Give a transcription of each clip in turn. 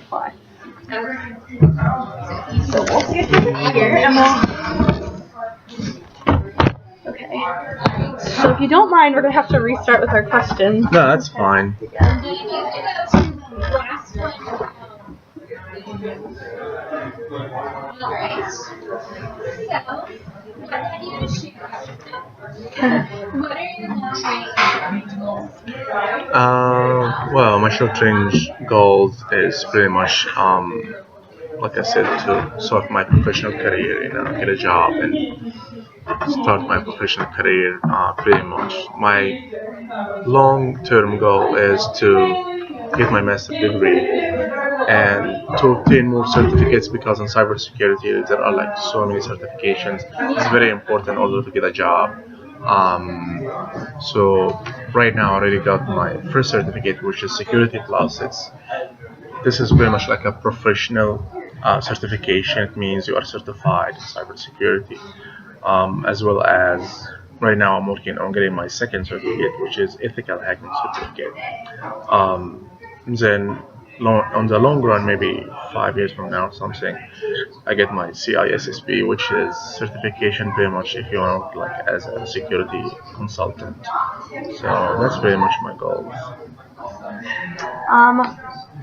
plus. So we'll see here, and okay. So if you don't mind, we're gonna have to restart with our questions. No, that's fine. Well, my short range goals is pretty much, like I said, to start my professional career, get a job and start my professional career. Pretty much, my long-term goal is to get my master's degree and to obtain more certificates because in cybersecurity there are like so many certifications. It's very important in order to get a job. So right now I already got my first certificate, which is Security Plus. This is very much like a professional certification. It means you are certified in cybersecurity, as well as right now I'm working on getting my second certificate, which is Ethical Hacking Certificate. Then on the long run, maybe 5 years from now or something, I get my CISSP, which is certification pretty much if you want to work like as a security consultant. So that's pretty much my goals.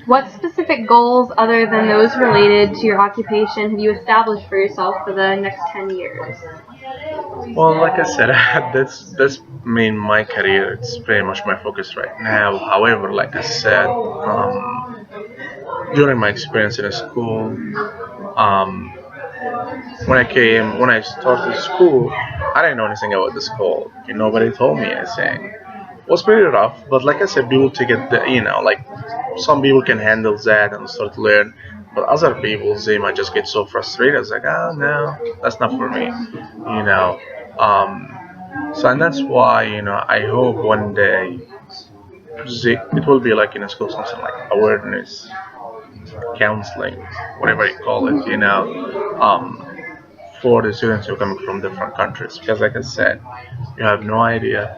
What specific goals, other than those related to your occupation, have you established for yourself for the next 10 years? Well, like I said, that's my career. It's pretty much my focus right now. However, like I said, during my experience in a school, when I started school, I didn't know anything about the school. Nobody told me anything. It was pretty rough, but like I said, people take it, like some people can handle that and start to learn, but other people, they might just get so frustrated. It's like, oh no, that's not for me, you know. So and that's why, I hope one day it will be like in a school something like awareness, counseling, whatever you call it, for the students who are coming from different countries. Because like I said, you have no idea.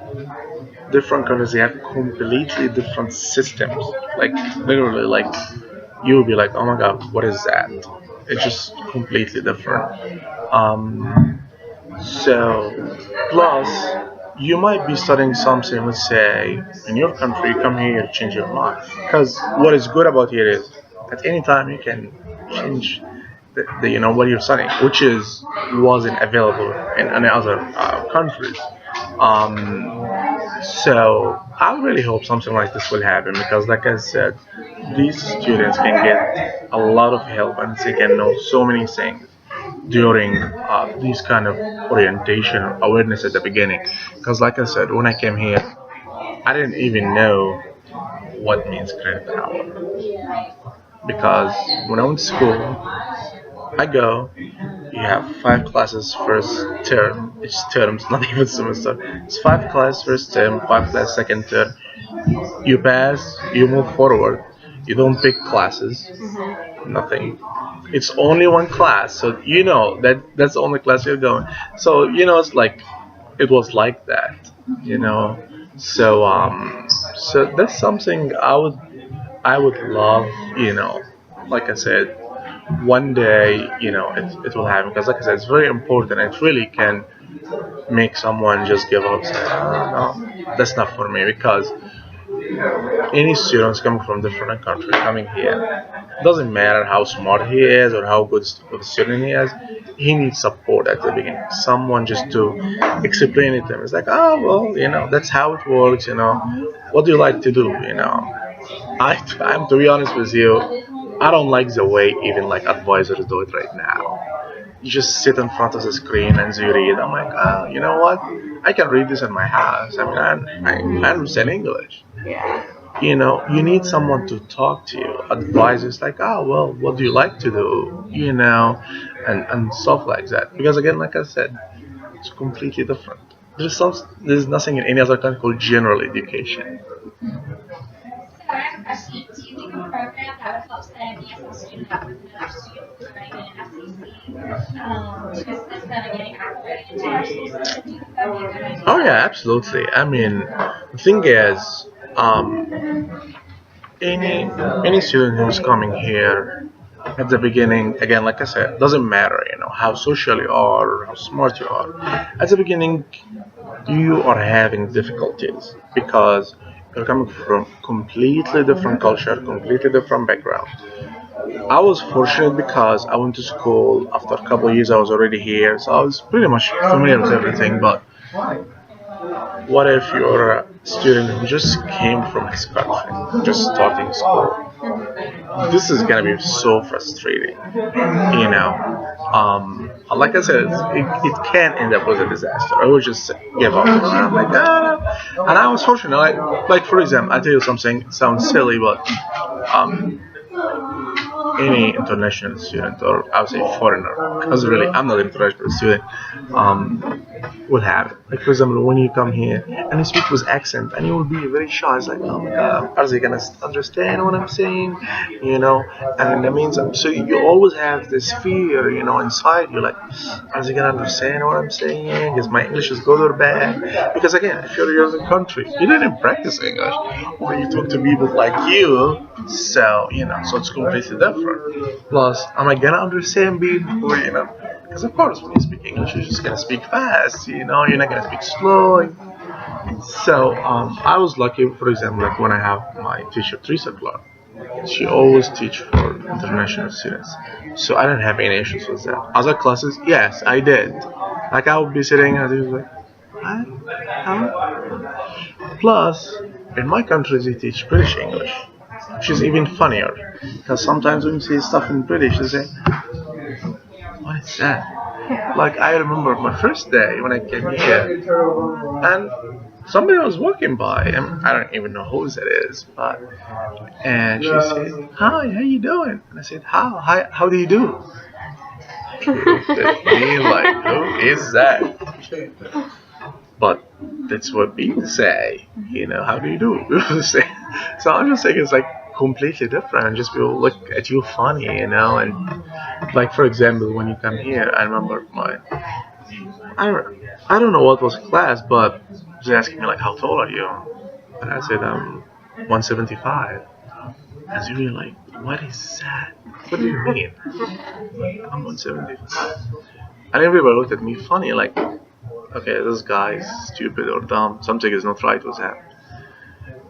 Different countries, they have completely different systems. Like literally, like you'll be like, oh my god, what is that? It's just completely different. So plus, you might be studying something. Let's say in your country, you come here, change your mind. Because what is good about here is at any time you can change what you're studying, which wasn't available in any other countries. So I really hope something like this will happen because, like I said, these students can get a lot of help and they can know so many things during these kind of orientation or awareness at the beginning. Because, like I said, when I came here, I didn't even know what means credit hour. Because when I went to school, I go, you have 5 classes first term. Each term's not even semester. It's 5 classes first term, 5 classes second term. You pass, you move forward. You don't pick classes, nothing. It's only one class, so that's the only class you're going. So it's like it was like that, So that's something I would love, like I said, one day, it will happen because, like I said, it's very important. It really can make someone just give up, say, oh, no, that's not for me. Because any students coming from different countries coming here, doesn't matter how smart he is or how good of a student he needs support at the beginning. Someone just to explain it to him. It's like, oh well, that's how it works. What do you like to do? I'm to be honest with you, I don't like the way even like advisors do it right now. You just sit in front of the screen and you read. I'm like, you know what? I can read this in my house. I mean, I understand English. Yeah. You need someone to talk to you. Advisors like, well, what do you like to do? And stuff like that. Because again, like I said, it's completely different. There's nothing in any other country called general education. So I have a question. Do you think a program that would help set ESL students up with another student during an FCC to assist them in getting acclimated into our school system? Do you think that would be a good idea? Oh yeah, absolutely. I mean, the thing is, any any student who's coming here at the beginning, again, like I said, doesn't matter, how social you are, or how smart you are. At the beginning, you are having difficulties because you're coming from completely different culture, completely different background. I was fortunate because I went to school. After a couple of years, I was already here, so I was pretty much familiar with everything. But what if you're a student who just came from his country, just starting school? This is gonna be so frustrating, you know. Like I said, it can end up with a disaster. I would just give up. I'm like, ah. And I was fortunate. Like for example, I tell you something. It sounds silly, but um, any international student, or I would say foreigner, because really I'm not an international student, will have it. Like for example, when you come here and you speak with accent, and you will be very shy. It's like, oh my god, are they gonna understand what I'm saying? And that means so you always have this fear, inside you, like, are they gonna understand what I'm saying? Is my English is good or bad? Because again, if you're in the country, you didn't practice English, or you talk to people like you, so so it's completely different. Plus, am I gonna understand people? Because of course, when you speak English, you're just gonna speak fast. You're not gonna speak slow. So I was lucky, for example, like when I have my teacher Teresa Clark, she always teach for international students. So I didn't have any issues with that. Other classes, yes, I did. Like I would be sitting and I was like, what? How? Plus, in my country, they teach British English, which is even funnier. Because sometimes when you say stuff in British, they say, what is that? Like I remember my first day when I came here, and somebody was walking by, and I don't even know who that is, but and she said, "Hi, how you doing?" And I said, How do you do?" She looked at me like, "Who is that?" But that's what people say, how do you do? People say. So I'm just saying it's like completely different. Just people look at you funny, and like for example, when you come here, I remember I don't know what was class, but they asking me like, how tall are you? And I said, 175. And they were like, what is that? What do you mean? I'm 175. And everybody looked at me funny, like, okay, this guy is stupid or dumb. Something is not right with him.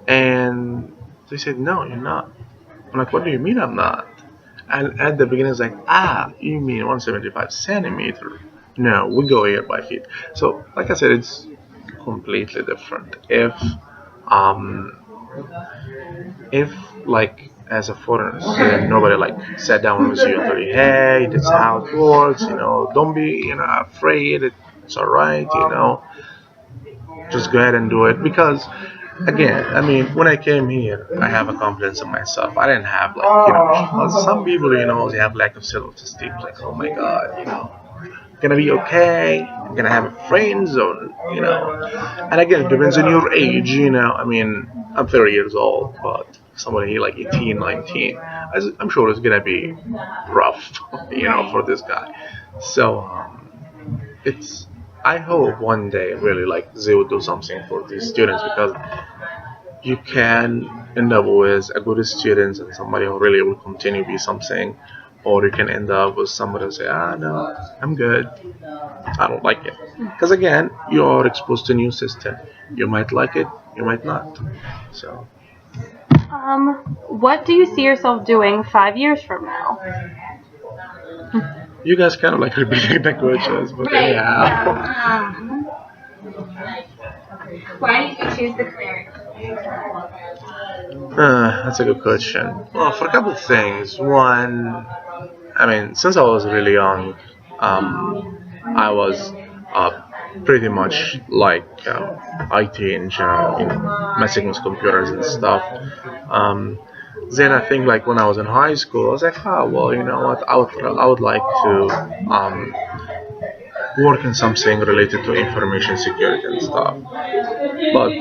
And they said, no, you're not. I'm like, what do you mean I'm not? And at the beginning, it's like, you mean 175 centimeter? No, we go here by feet. So, like I said, it's completely different. Um, if like as a foreigner, nobody like sat down with you and told you, hey, that's how it works. Don't be afraid. It's all right. Just go ahead and do it because again, I mean, when I came here, I have a confidence in myself. I didn't have like, well, some people, they have lack of self-esteem. Like, oh my God, gonna be okay. I'm gonna have friends, or And again, it depends on your age. I mean, I'm 30 years old, but somebody like 18, 19, I'm sure it's gonna be rough, for this guy. So it's. I hope one day, really, like they would do something for these students because you can end up with a good student and somebody who really will continue to be something, or you can end up with somebody who say, no, I'm good, I don't like it. Because again, you are exposed to a new system. You might like it, you might not. So. What do you see yourself doing 5 years from now? You guys kind of like repeating the questions, but Right. yeah. Why did you choose the career? That's a good question. Well, for a couple of things. One, I mean, since I was really young, I was pretty much like IT in general, messing with computers and stuff. Then I think like when I was in high school, I was like, well, you know what? I would like to work in something related to information security and stuff. But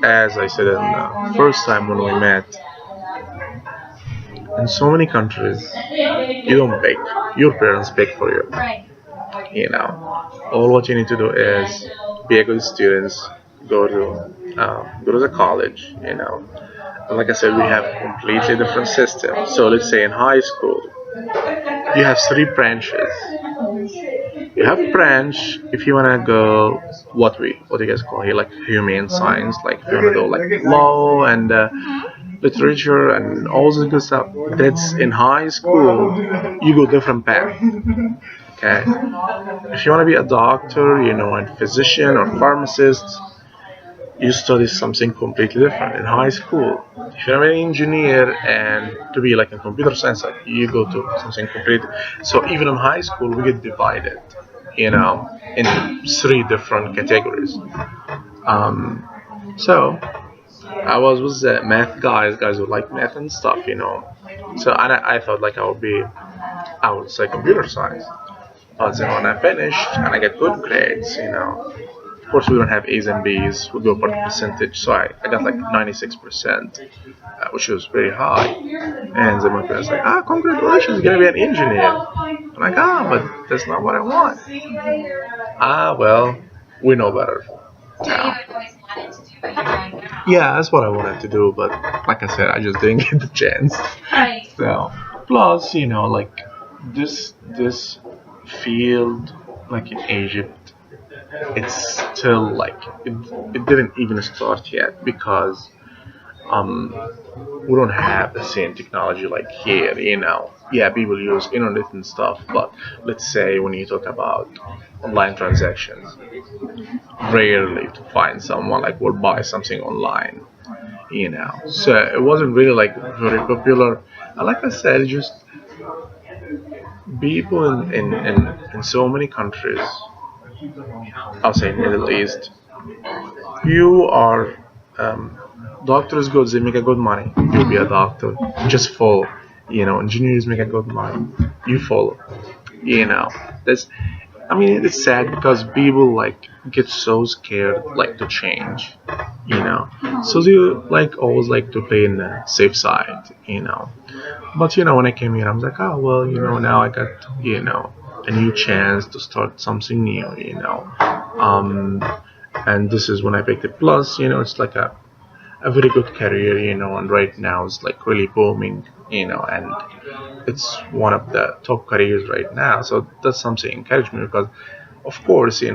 as I said in the first time when we met, in so many countries, you don't beg. Your parents beg for you. Right. All what you need to do is be a good student, go to the college, Like I said, we have completely different systems. So let's say in high school, you have three branches. You have branch if you wanna go what do you guys call here, like humane science, like if you wanna go like law and literature and all this good stuff. That's in high school. You go different path. Okay. If you wanna be a doctor, and physician or pharmacist, you study something completely different in high school. If you're an engineer and to be like in computer science, like you go to something completely. So even in high school, we get divided, in three different categories. Um, so I was with the math guys who like math and stuff. So I thought like I would say computer science. But then when I finished and I get good grades. Of course, we don't have A's and B's. We go by percentage, so I got like 96%, which was very high. And then my parents like, congratulations, you're gonna be an engineer. I'm like, but that's not what I want. Well, we know better. Now. Yeah, that's what I wanted to do, but like I said, I just didn't get the chance. So, plus, like this field, like in Egypt, it's still like it didn't even start yet because um we don't have the same technology like here. Yeah, people use internet and stuff, but let's say when you talk about online transactions, rarely to find someone like will buy something online. So it wasn't really like very popular. And like I said, just people in so many countries, I'll say Middle East, you are doctors good, they make a good money. You'll be a doctor. Just follow. Engineers make a good money. You follow. That's I mean it's sad because people like get so scared like to change. So they like always like to play in the safe side. But when I came here I was like, oh well, now I got, a new chance to start something new. And this is when I picked it. Plus, it's like a very good career. And right now it's like really booming. And it's one of the top careers right now. So that's something encouraged me because, of course, you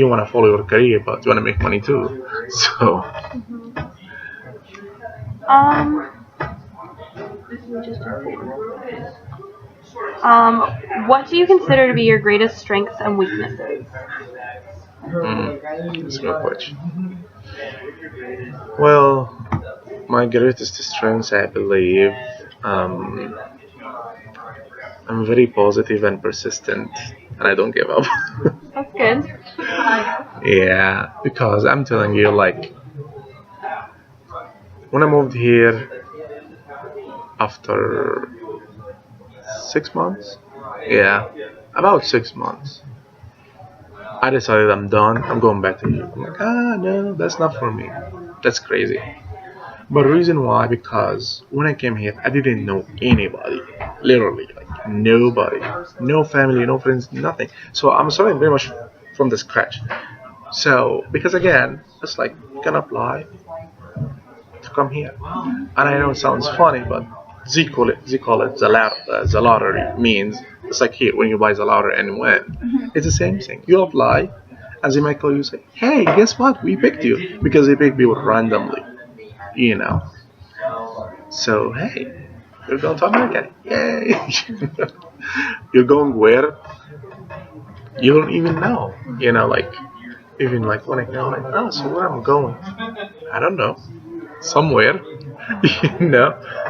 want to follow your career, but you want to make money too. So. What do you consider to be your greatest strengths and weaknesses? That's a good question. Well, my greatest strengths, I believe, I'm very positive and persistent, and I don't give up. That's good. Yeah, because I'm telling you, like, when I moved here after 6 months, yeah, about 6 months, I decided I'm done. I'm going back to Egypt. I'm like, no, that's not for me. That's crazy. But the reason why, because when I came here, I didn't know anybody. Literally, like nobody. No family, no friends, nothing. So I'm starting very much from the scratch. So, because again, it's like, you can apply to come here. And I know it sounds funny, but they call it the lottery. Means it's like here when you buy the lottery and win. It's the same thing. You apply, and they might call you and say, "Hey, guess what? We picked you," because they pick people randomly. So hey, you're going to America. Yay! You're going where? You don't even know. Like even like when I go, like, so where I'm going? I don't know. Somewhere.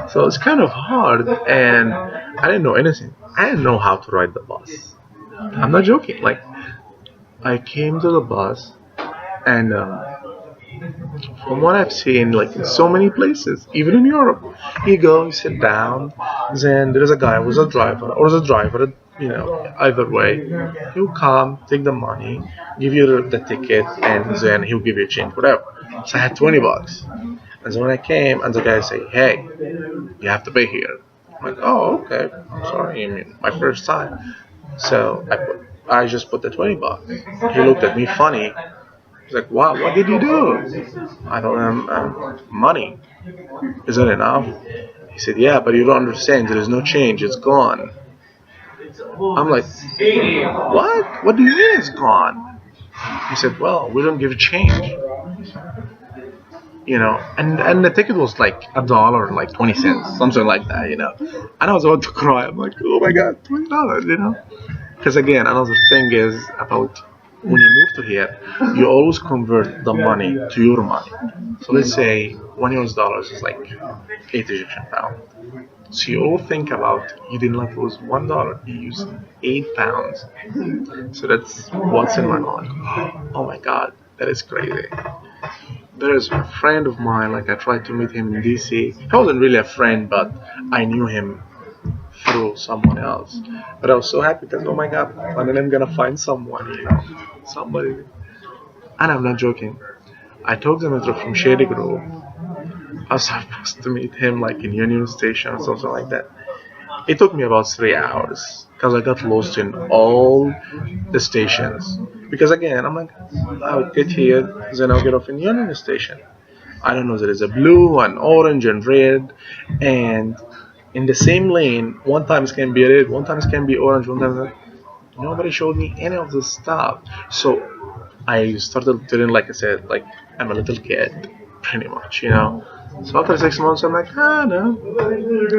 So it's kind of hard, and I didn't know anything. I didn't know how to ride the bus. I'm not joking. Like I came to the bus, and from what I've seen, like in so many places, even in Europe, you go, you sit down, then there's a guy who's a driver, or the driver, either way, he'll come, take the money, give you the ticket, and then he'll give you change, whatever. So I had $20. And so when I came, and the guy say, "Hey, you have to pay here." I'm like, "Oh, okay. I'm sorry. I mean, my first time." So I just put the $20. He looked at me funny, He's like, wow, what did you do? I told him, money. Is that enough? He said, yeah, but you don't understand. There is no change. It's gone. I'm like, what? What do you mean it's gone? He said, well, we don't give change. And the ticket was like $1, like 20 cents, something like that. And I was about to cry. I'm like, oh my god, $20. Because again, another thing is about when you move to here, you always convert the money to your money. So let's say $1 is like 8 Egyptian pound. So you all think about you did not lose $1, you used £8. So that's what's in my mind. Oh my god, that is crazy. There is a friend of mine, like I tried to meet him in DC. He wasn't really a friend, but I knew him through someone else. But I was so happy because, oh my god, finally I'm gonna find someone, somebody. And I'm not joking. I took the metro from Shady Grove. I was supposed to meet him like in Union Station or something like that. It took me about 3 hours because I got lost in all the stations. Because again, I'm like, I'll get here, then I'll get off in Union Station. I don't know, there is a blue, an orange, and red, and in the same lane, one times can be red, one times can be orange, one times nobody showed me any of this stuff. So I started feeling like I said, like I'm a little kid, pretty much. So after 6 months, I'm like, no,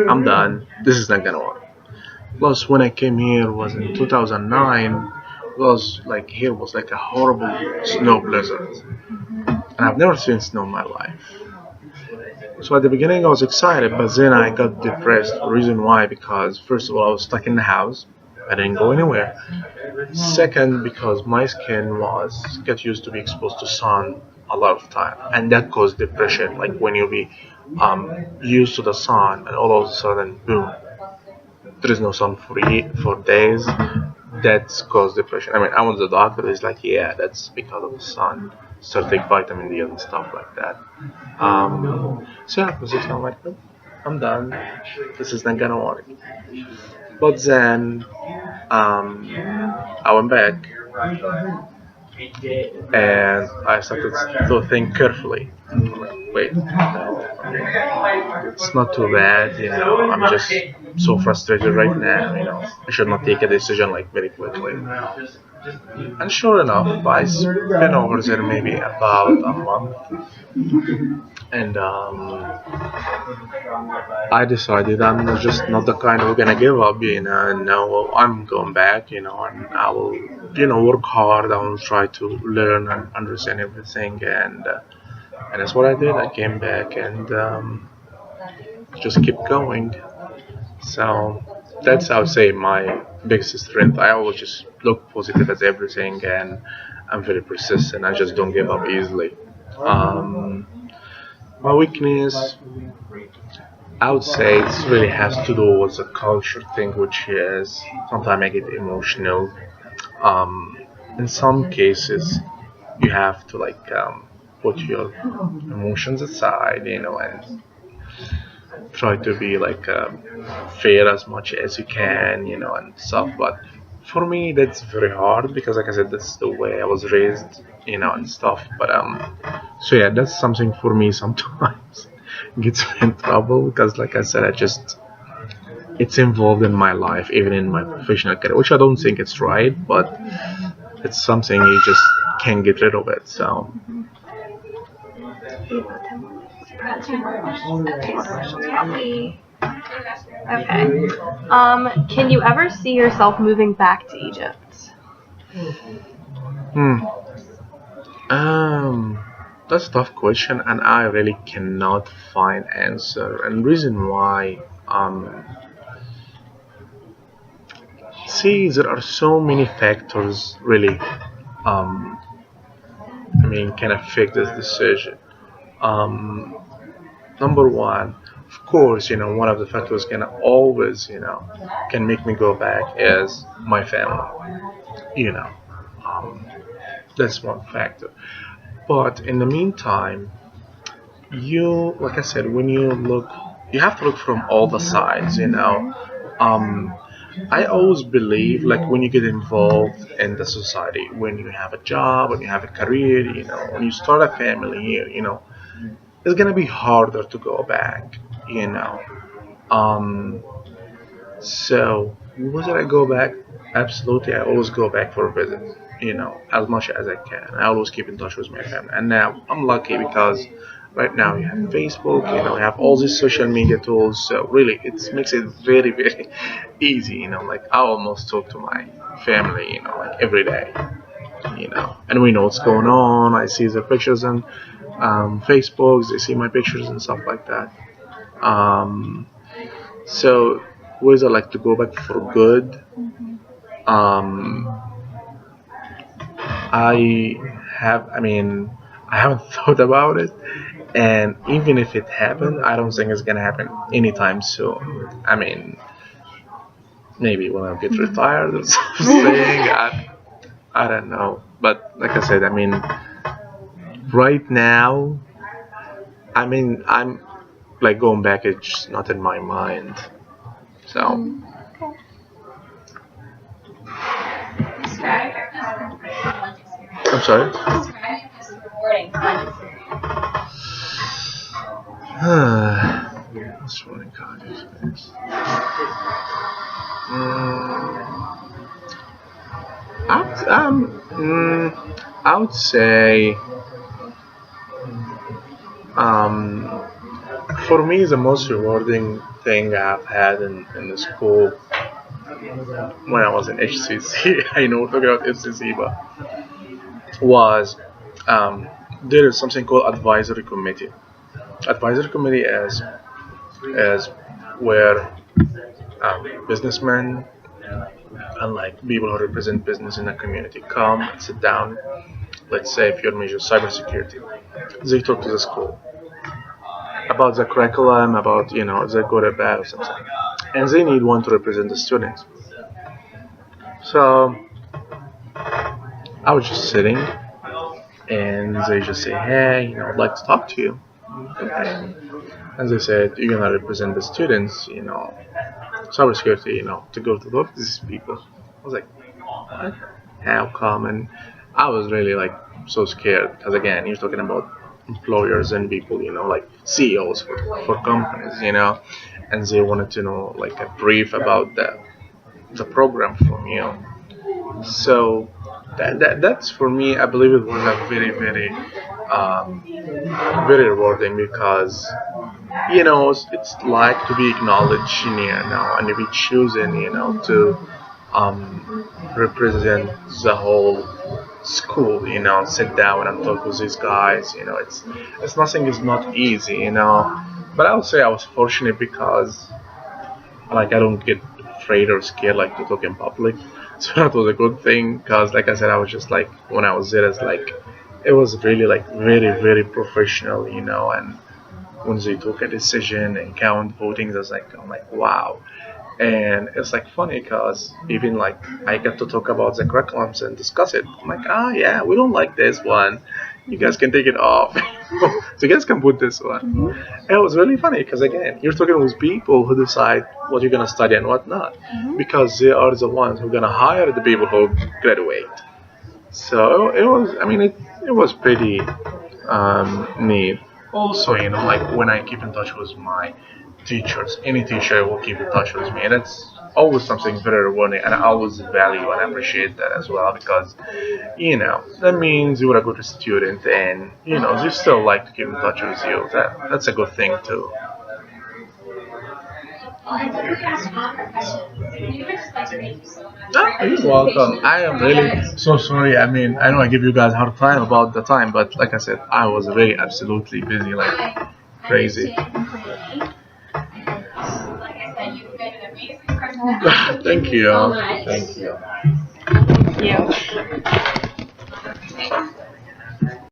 I'm done. This is not gonna work. Plus, when I came here was in 2009. Was like here was like a horrible snow blizzard, and I've never seen snow in my life. So at the beginning, I was excited, but then I got depressed. The reason why, because first of all, I was stuck in the house. I didn't go anywhere. Second, because my skin was get used to be exposed to sun a lot of time, and that caused depression. Like when you be used to the sun, and all of a sudden, boom, there is no sun for days. That's caused depression. I mean, I went to the doctor. He's like, yeah, that's because of the sun. Start take vitamin D and stuff like that. So yeah, position. I'm like, nope, I'm done. This is not gonna work. But then I went back and I started to think carefully. I'm like, wait, no, it's not too bad. I'm just so frustrated right now. I should not take a decision like very quickly. And sure enough, I spent over there maybe about a month, and I decided I'm just not the kind who's gonna give up. No, I'm going back. And I will, work hard. I will try to learn and understand everything, and that's what I did. I came back and just keep going. So that's I would say my biggest strength. I always just look positive at everything, and I'm very persistent. I just don't give up easily. Um, my weakness, I would say, it really has to do with the culture thing, which is sometimes I get emotional. Um, in some cases, you have to put your emotions aside, and try to be fair as much as you can, and stuff. But for me, that's very hard because, like I said, that's the way I was raised, and stuff. But so yeah, that's something for me sometimes gets me in trouble because, like I said, it's involved in my life, even in my professional career, which I don't think it's right, but it's something you just can't get rid of it. So. Okay. Can you ever see yourself moving back to Egypt? That's a tough question, and I really cannot find answer. And reason why, see, there are so many factors really, can affect this decision. Um, Number one, of course, one of the factors can always, can make me go back is my family. You know, um, that's one factor. But in the meantime, like I said, when you look, you have to look from all the sides. Um, I always believe like when you get involved in the society, when you have a job, when you have a career, when you start a family here, it's gonna be harder to go back, you know. Um, so whether I go back, absolutely, I always go back for a visit, as much as I can. I always keep in touch with my family. And now I'm lucky because right now you have Facebook, you have all these social media tools. So really, it makes it very, very easy, like I almost talk to my family, like every day, and we know what's going on. I see their pictures on Facebook, they see my pictures and stuff like that. Um, so whether I like to go back for good, um, I haven't thought about it, and even if it happened, I don't think it's gonna happen anytime soon. Maybe when I get retired or something. I don't know. But like I said, right now, I'm like going back. It's just not in my mind. So Describe your most rewarding experience. I'm sorry. Describe your most rewarding college What's running college experience? I would say, for me, the most rewarding thing I've had in the school when I was in HCC, I know we're talking about HCC, but was there is something called advisory committee. Advisory committee is where businessmen and like people who represent business in the community come and sit down. Let's say if you're major cybersecurity, they talk to the school about the curriculum, about the good or bad or something, and they need one to represent the students. So I was just sitting, and they just say, "Hey, I'd like to talk to you." Okay. And they said, "You're gonna represent the students, cybersecurity, to go to talk to these people." I was like, "What? How come?" And I was really like so scared because again, you're talking about employers and people, like CEOs for companies, and they wanted to know like a brief about the program from you. So that's for me. I believe it was a very very very rewarding because it's like to be acknowledged, and to be chosen, to represent the whole school, sit down and talk with these guys, it's nothing is not easy, but I would say I was fortunate because like I don't get afraid or scared like to talk in public. So that was a good thing because like I said, I was just like when I was there, it's like it was really like very very professional, and when they took a decision and count voting, I'm like wow. And it's like funny because even like I get to talk about the curriculums and discuss it. I'm like, yeah, we don't like this one. You guys can take it off. So you guys can put this one. And it was really funny because again, you're talking with people who decide what you're gonna study and what not, because they are the ones who are gonna hire the people who graduate. So it was. It was pretty neat. Also, like when I keep in touch with my teachers, any teacher will keep in touch with me, and it's always something very rewarding, and I always value and appreciate that as well because that means you were a good student, and they still like to keep in touch with you. That's a good thing too. Well, I didn't ask one more question. We would just like to thank you so much. No, you're welcome. I am really so sorry. I know I give you guys a hard time about the time, but like I said, I was really absolutely busy, like crazy. I understand completely. And like I said, you've been an amazing person. Thank you. So much. Thank you. Thank you.